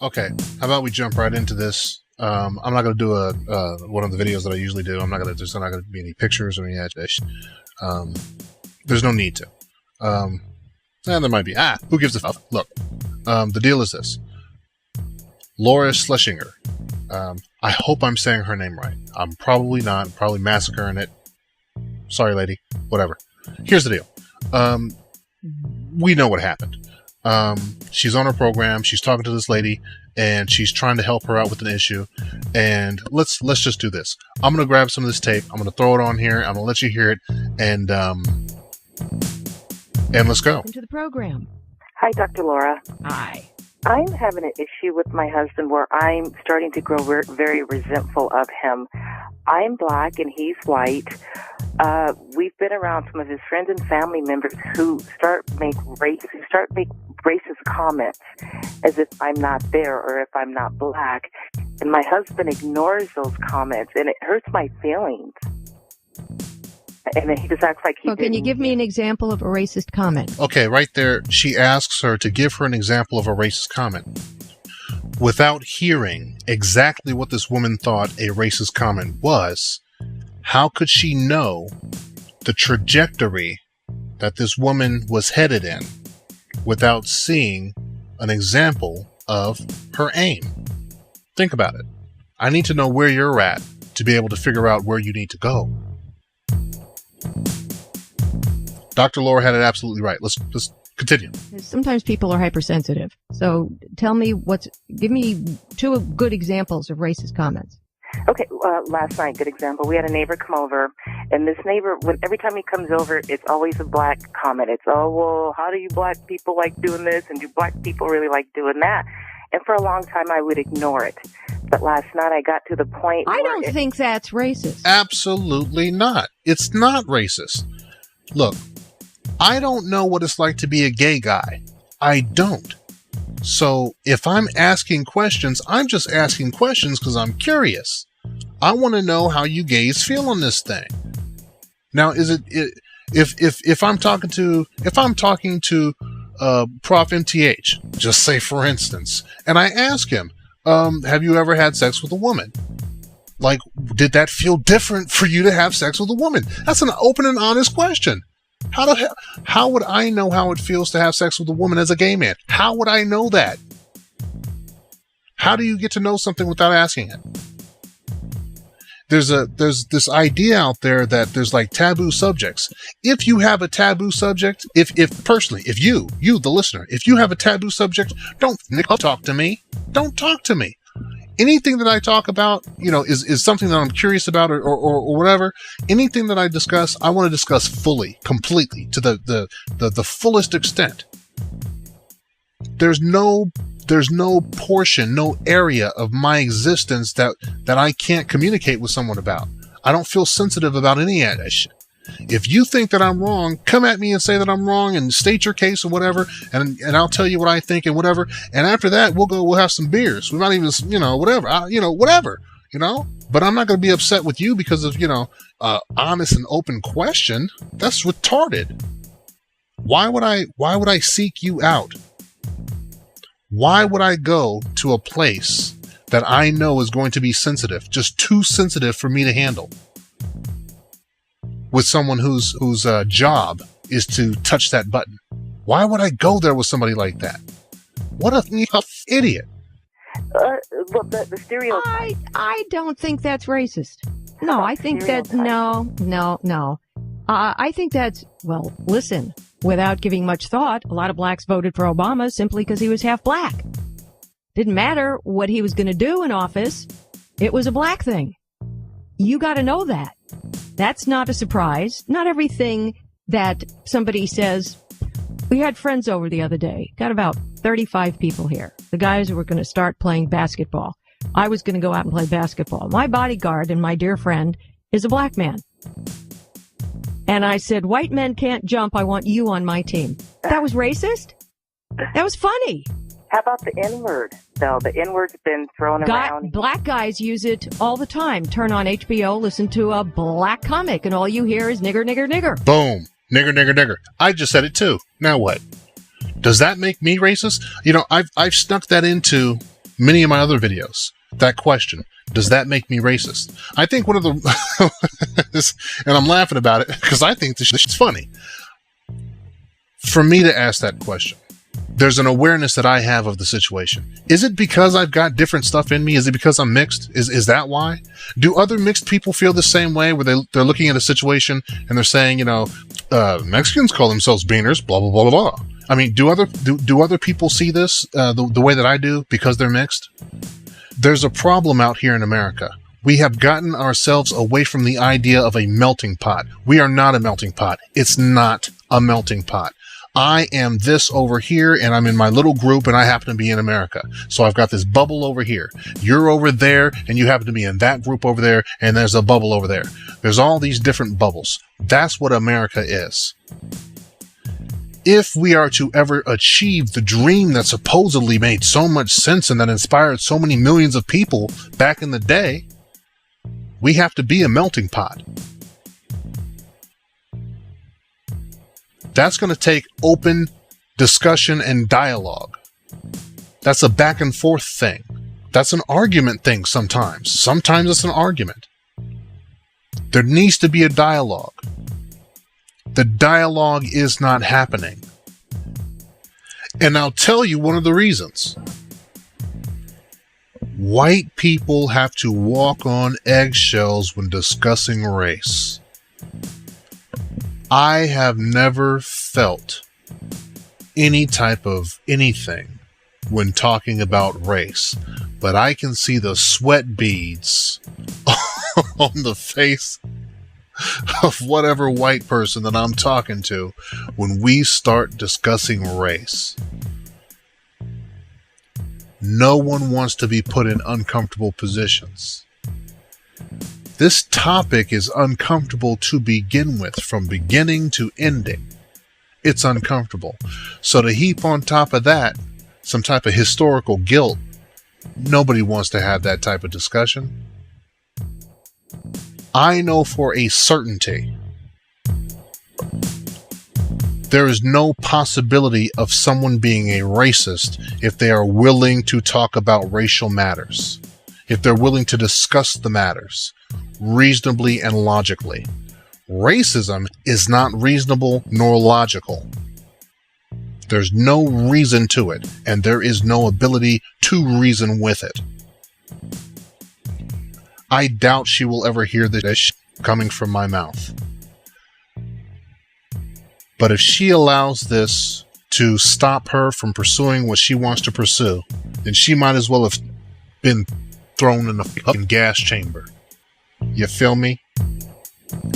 Okay, how about we jump right into this? I'm not going to do one of the videos that I usually do. There's not going to be any pictures or any agitation. There's no need to. And there might be. Who gives a fuck? Look, the deal is this. Laura Schlessinger. I hope I'm saying her name right. I'm probably not. I'm probably massacring it. Sorry, lady. Whatever. Here's the deal. We know what happened. She's on her program. She's talking to this lady, and she's trying to help her out with an issue. And let's just do this. I'm gonna grab some of this tape. I'm gonna throw it on here. I'm gonna let you hear it, and let's go. Welcome to the program. Hi, Dr. Laura. Hi. I'm having an issue with my husband where I'm starting to grow very resentful of him. I'm black and he's white. We've been around some of his friends and family members who start make racist comments as if I'm not there or if I'm not black. And my husband ignores those comments, and it hurts my feelings. And then he just acts like he didn't. Can you give me an example of a racist comment? Okay, right there, she asks her to give her an example of a racist comment. Without hearing exactly what this woman thought a racist comment was, how could she know the trajectory that this woman was headed in without seeing an example of her aim? Think about it. I need to know where you're at to be able to figure out where you need to go. Dr. Laura had it absolutely right. Let's continue. Sometimes people are hypersensitive. So tell me give me two good examples of racist comments. Okay, last night, good example. We had a neighbor come over, and this neighbor, every time he comes over, it's always a black comment. It's, oh, well, how do you black people like doing this, and do black people really like doing that? And for a long time, I would ignore it. But last night, I got to the point I don't think that's racist. Absolutely not. It's not racist. Look, I don't know what it's like to be a gay guy. I don't. So if I'm asking questions, I'm just asking questions because I'm curious. I want to know how you gays feel on this thing. Now, is it if I'm talking to Prof MTH, just say for instance, and I ask him, have you ever had sex with a woman? Like, did that feel different for you to have sex with a woman? That's an open and honest question. How would I know how it feels to have sex with a woman as a gay man? How would I know that? How do you get to know something without asking it? There's this idea out there that there's like taboo subjects. If you have a taboo subject, if you, the listener, if you have a taboo subject, don't talk to me. Don't talk to me. Anything that I talk about, is something that I'm curious about or whatever. Anything that I discuss, I want to discuss fully, completely, to the fullest extent. There's no portion, no area of my existence that I can't communicate with someone about. I don't feel sensitive about any of that shit. If you think that I'm wrong, come at me and say that I'm wrong and state your case or whatever, and I'll tell you what I think and whatever. And after that, we'll have some beers. We might even, whatever. But I'm not going to be upset with you because of, honest and open question. That's retarded. Why would I seek you out? Why would I go to a place that I know is going to be sensitive, just too sensitive for me to handle? With someone whose job is to touch that button. Why would I go there with somebody like that? What a idiot. Well, the stereotype. I don't think that's racist. No, I think that, no. I think that's, well, listen, without giving much thought, a lot of blacks voted for Obama simply because he was half black. Didn't matter what he was going to do in office. It was a black thing. You got to know that. That's not a surprise. Not everything that somebody says. We had friends over the other day. Got about 35 people here. The guys who were going to start playing basketball. I was going to go out and play basketball. My bodyguard and my dear friend is a black man. And I said, white men can't jump. I want you on my team. That was racist? That was funny. How about the N-word, though? The N-word's been thrown around. Black guys use it all the time. Turn on HBO, listen to a black comic, and all you hear is nigger, nigger, nigger. Boom. Nigger, nigger, nigger. I just said it too. Now what? Does that make me racist? You know, I've snuck that into many of my other videos. That question. Does that make me racist? I think one of the... and I'm laughing about it because I think this is funny. For me to ask that question, there's an awareness that I have of the situation. Is it because I've got different stuff in me? Is it because I'm mixed? Is that why? Do other mixed people feel the same way where they're looking at a situation and they're saying, you know, Mexicans call themselves beaners, blah, blah, blah, blah, blah. I mean, do other people see this the way that I do because they're mixed? There's a problem out here in America. We have gotten ourselves away from the idea of a melting pot. We are not a melting pot. It's not a melting pot. I am this over here and I'm in my little group and I happen to be in America. So I've got this bubble over here. You're over there and you happen to be in that group over there and there's a bubble over there. There's all these different bubbles. That's what America is. If we are to ever achieve the dream that supposedly made so much sense and that inspired so many millions of people back in the day, we have to be a melting pot. That's going to take open discussion and dialogue. That's a back and forth thing. That's an argument thing sometimes. Sometimes it's an argument. There needs to be a dialogue. The dialogue is not happening. And I'll tell you one of the reasons. White people have to walk on eggshells when discussing race. I have never felt any type of anything when talking about race, but I can see the sweat beads on the face of whatever white person that I'm talking to when we start discussing race. No one wants to be put in uncomfortable positions. This topic is uncomfortable to begin with, from beginning to ending. It's uncomfortable. So to heap on top of that some type of historical guilt, nobody wants to have that type of discussion. I know for a certainty there is no possibility of someone being a racist if they are willing to talk about racial matters, if they're willing to discuss the matters reasonably and logically. Racism is not reasonable nor logical. There's no reason to it, and there is no ability to reason with it. I doubt she will ever hear this coming from my mouth. But if she allows this to stop her from pursuing what she wants to pursue, then she might as well have been thrown in a fucking gas chamber. You feel me?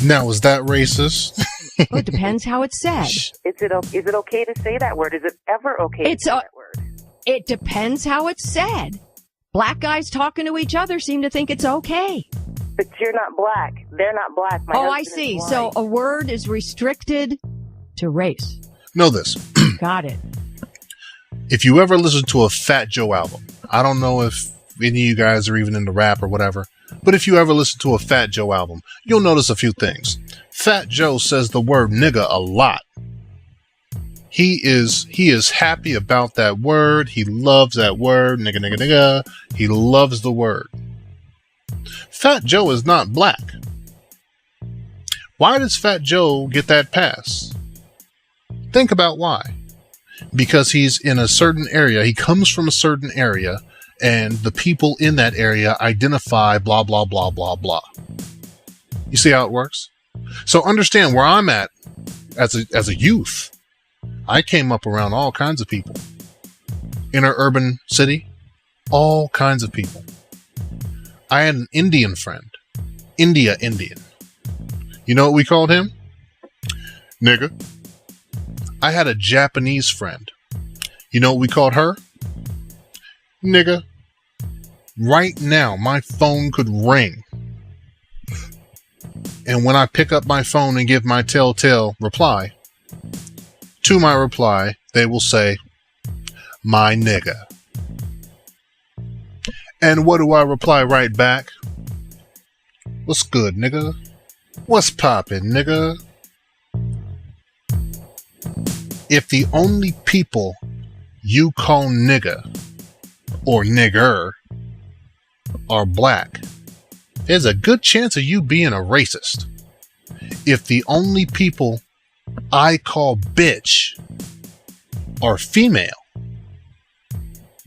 Now, is that racist? Well, it depends how it's said. Is it okay to say that word? Is it ever okay to say that word? It depends how it's said. Black guys talking to each other seem to think it's okay. But you're not black. They're not black. I see. So a word is restricted to race. Know this. Got it. If you ever listen to a Fat Joe album, I don't know if any of you guys are even into rap or whatever, but if you ever listen to a Fat Joe album, you'll notice a few things. Fat Joe says the word nigga a lot. He is happy about that word. He loves that word. Nigga, nigga, nigga. He loves the word. Fat Joe is not black. Why does Fat Joe get that pass? Think about why. Because he's in a certain area. He comes from a certain area, and the people in that area identify blah, blah, blah, blah, blah. You see how it works? So understand where I'm at as a youth. I came up around all kinds of people. In our urban city, all kinds of people. I had an Indian friend. Indian. You know what we called him? Nigga. I had a Japanese friend. You know what we called her? Nigga. Right now, my phone could ring. And when I pick up my phone and give my telltale reply, to my reply, they will say, my nigga. And what do I reply right back? What's good, nigga? What's poppin', nigga? If the only people you call nigga or nigger are black, there's a good chance of you being a racist. If the only people I call bitch are female,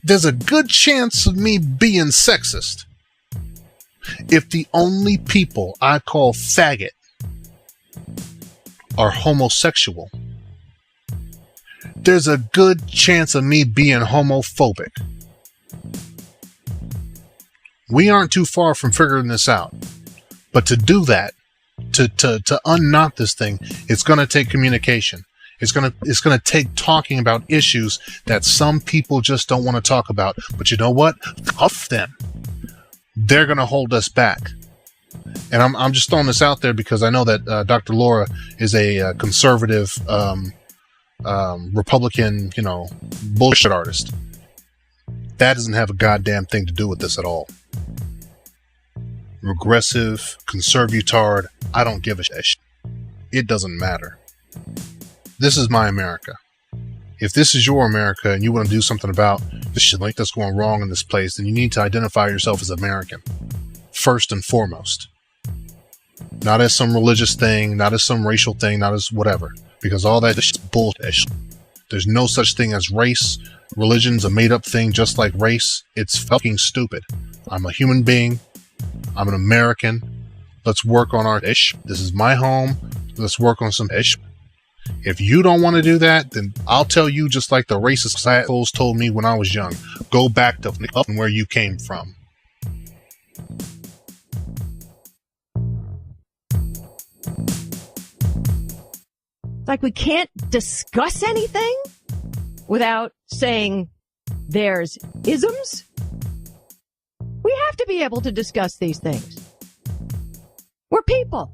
there's a good chance of me being sexist. If the only people I call faggot are homosexual, there's a good chance of me being homophobic. We aren't too far from figuring this out. But to do that, to unknot this thing, it's going to take communication. It's going to take talking about issues that some people just don't want to talk about. But you know what? F them. They're going to hold us back. And I'm just throwing this out there because I know that Dr. Laura is a conservative Republican, bullshit artist. That doesn't have a goddamn thing to do with this at all. Regressive, conservatard, I don't give a shit. It doesn't matter. This is my America. If this is your America and you want to do something about the shit like that's going wrong in this place, then you need to identify yourself as American. First and foremost. Not as some religious thing, not as some racial thing, not as whatever. Because all that is bullshit. There's no such thing as race. Religion's a made up thing just like race. It's fucking stupid. I'm a human being. I'm an American. Let's work on our ish. This is my home. Let's work on some ish. If you don't want to do that, then I'll tell you just like the racist assholes told me when I was young. Go back to up where you came from. Like we can't discuss anything without saying there's isms. We have to be able to discuss these things. We're people.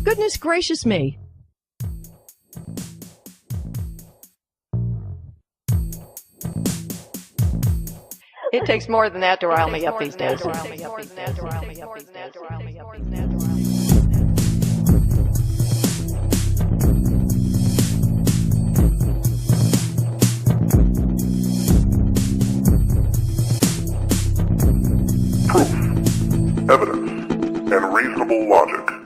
Goodness gracious me. It takes more than that to rile me up these days. Proof, evidence, and reasonable logic.